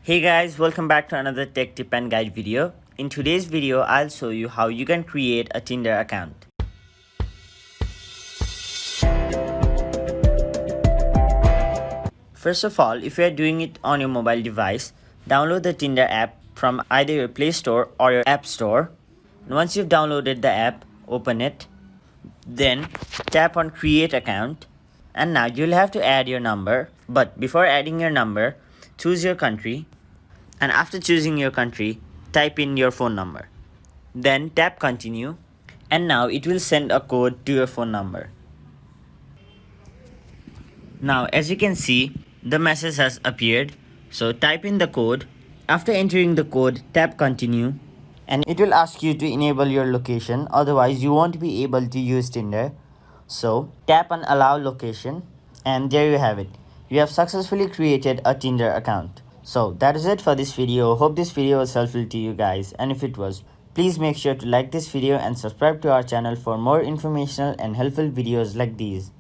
Hey guys, welcome back to another tech tip and guide video. In today's video, I'll show you how you can create a Tinder account. First of all, if you are doing it on your mobile device, download the Tinder app from either your Play Store or your App Store. And once you've downloaded the app, open it. Then tap on Create Account. And now you'll have to add your number. But before adding your number, choose your country. And after choosing your country, type in your phone number. Then tap Continue. And now it will send a code to your phone number. Now as you can see, the message has appeared. So type in the code. After entering the code, tap Continue. And it will ask you to enable your location, otherwise you won't be able to use Tinder. So tap on Allow Location, and there you have it. You have successfully created a Tinder account. So that is it for this video. Hope this video was helpful to you guys, and if it was, please make sure to like this video and subscribe to our channel for more informational and helpful videos like these.